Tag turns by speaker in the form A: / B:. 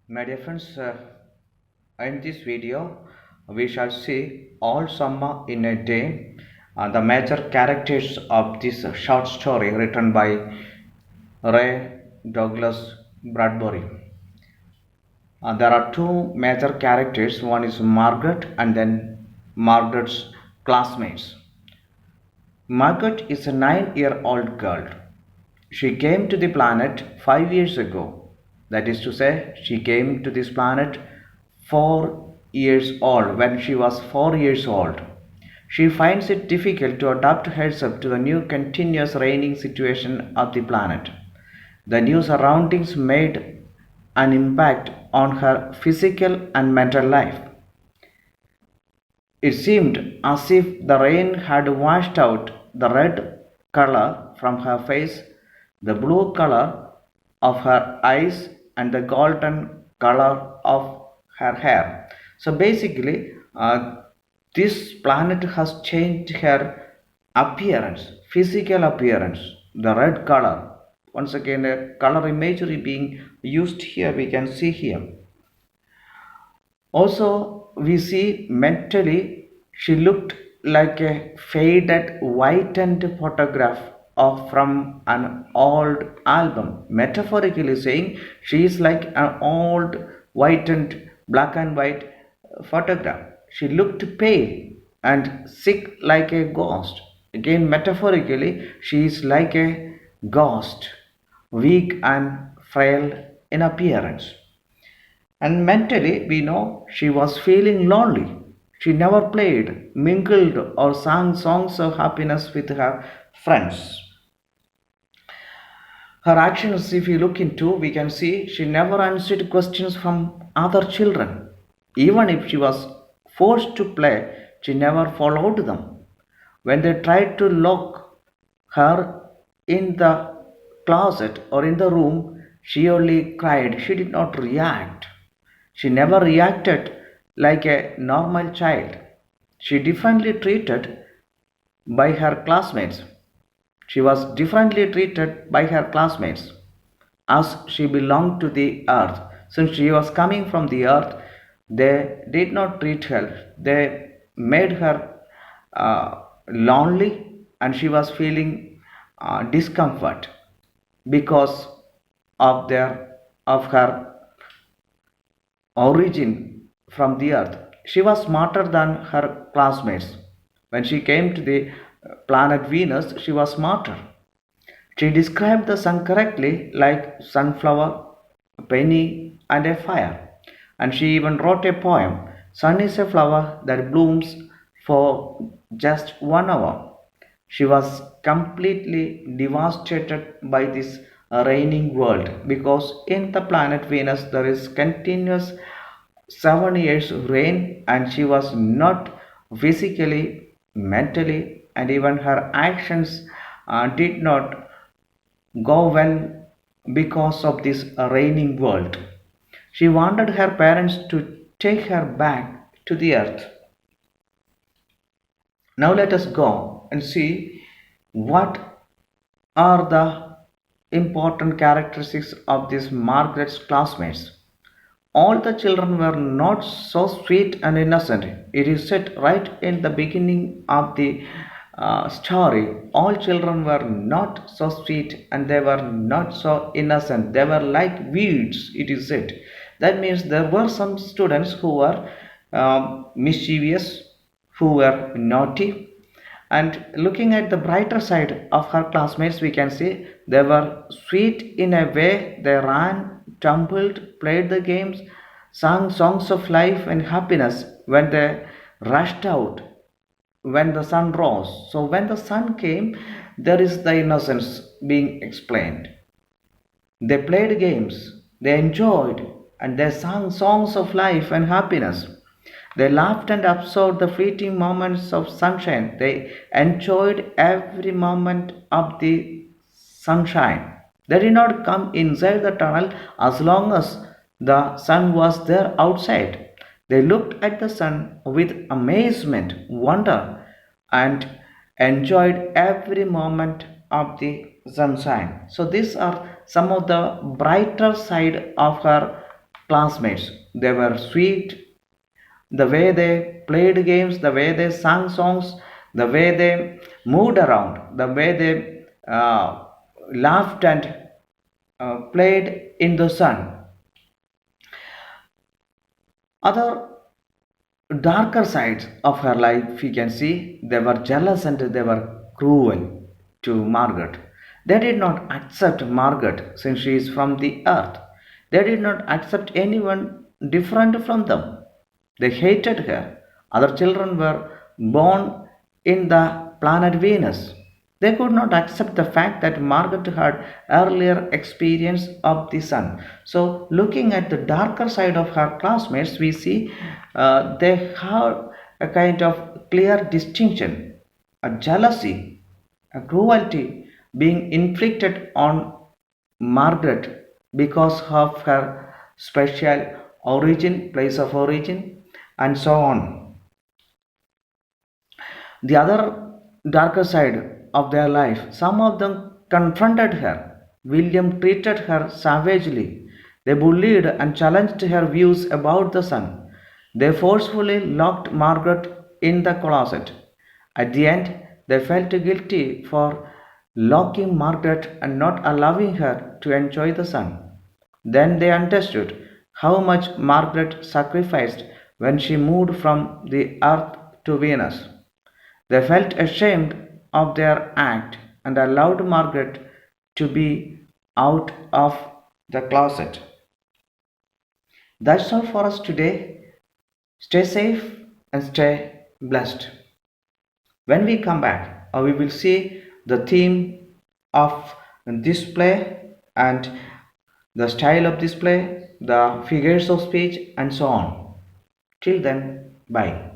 A: My dear friends, in this video, we shall see all summer in a day, the major characters of this short story written by Ray Douglas Bradbury. There are two major characters. One is Margaret, and then Margaret's classmates. Margaret is a 9-year-old girl. She came to the planet 5 years ago. That is to say, she came to this planet 4 years old when she was 4 years old. She finds it difficult to adapt herself to the new continuous raining situation of the planet. The new surroundings made an impact on her physical and mental life. It seemed as if the rain had washed out the red color from her face, the blue color of her eyes, and the golden color of her hair. So basically, this planet has changed her appearance, physical appearance, the red color. Once again, a color imagery being used here, we can see here. Also, we see mentally she looked like a faded whitened photograph of from an old album. Metaphorically saying, she is like an old whitened black and white photograph. She looked pale and sick like a ghost. Again, metaphorically, she is like a ghost, weak and frail in appearance. And mentally, we know she was feeling lonely. She never played, mingled, or sang songs of happiness with her friends. Her actions, if we look into, we can see she never answered questions from other children. Even if she was forced to play, she never followed them. When they tried to lock her in the closet or in the room, she only cried. She did not react. She never reacted like a normal child. She differently treated by her classmates. She was differently treated by her classmates as she belonged to the earth. Since she was coming from the earth, they did not treat her. They made her lonely, and she was feeling discomfort because of her origin from the earth. She was smarter than her classmates. When she came to the planet Venus, she was smarter. She described the sun correctly, like sunflower, a penny, and a fire. And she even wrote a poem. Sun is a flower that blooms for just 1 hour. She was completely devastated by this raining world because in the planet Venus there is continuous 7 years rain, and she was not physically, mentally, and even her actions did not go well because of this raining world. She wanted her parents to take her back to the earth. Now let us go and see what are the important characteristics of these Margaret's classmates. All the children were not so sweet and innocent. It is said right in the beginning of the story. All children were not so sweet and they were not so innocent. They were like weeds, it is said. That means there were some students who were mischievous, who were naughty. And looking at the brighter side of her classmates, we can see they were sweet in a way. They ran, tumbled, played the games, sang songs of life and happiness when they rushed out when the sun rose. So when the sun came, there is the innocence being explained. They played games, they enjoyed, and they sang songs of life and happiness. They laughed and absorbed the fleeting moments of sunshine. They enjoyed every moment of the sunshine. They did not come inside the tunnel as long as the sun was there outside. They looked at the sun with amazement, wonder, and enjoyed every moment of the sunshine. So these are some of the brighter side of her classmates. They were sweet, the way they played games, the way they sang songs, the way they moved around, the way they laughed and played in the sun. Other darker sides of her life, we can see they were jealous and they were cruel to Margaret. They did not accept Margaret since she is from the earth. They did not accept anyone different from them. They hated her. Other children were born in the planet Venus. They could not accept the fact that Margaret had earlier experience of the sun. So, looking at the darker side of her classmates, we see they have a kind of clear distinction, a jealousy, a cruelty being inflicted on Margaret because of her special origin, place of origin, and so on. The other darker side of their life, some of them confronted her. William treated her savagely. They bullied and challenged her views about the sun. They forcefully locked Margaret in the closet. At the end, they felt guilty for locking Margaret and not allowing her to enjoy the sun. Then they understood how much Margaret sacrificed when she moved from the earth to Venus. They felt ashamed of their act and allowed Margaret to be out of the closet. That's all for us today. Stay safe and stay blessed. When we come back, we will see the theme of this play and the style of this play, the figures of speech, and so on. Till then, bye.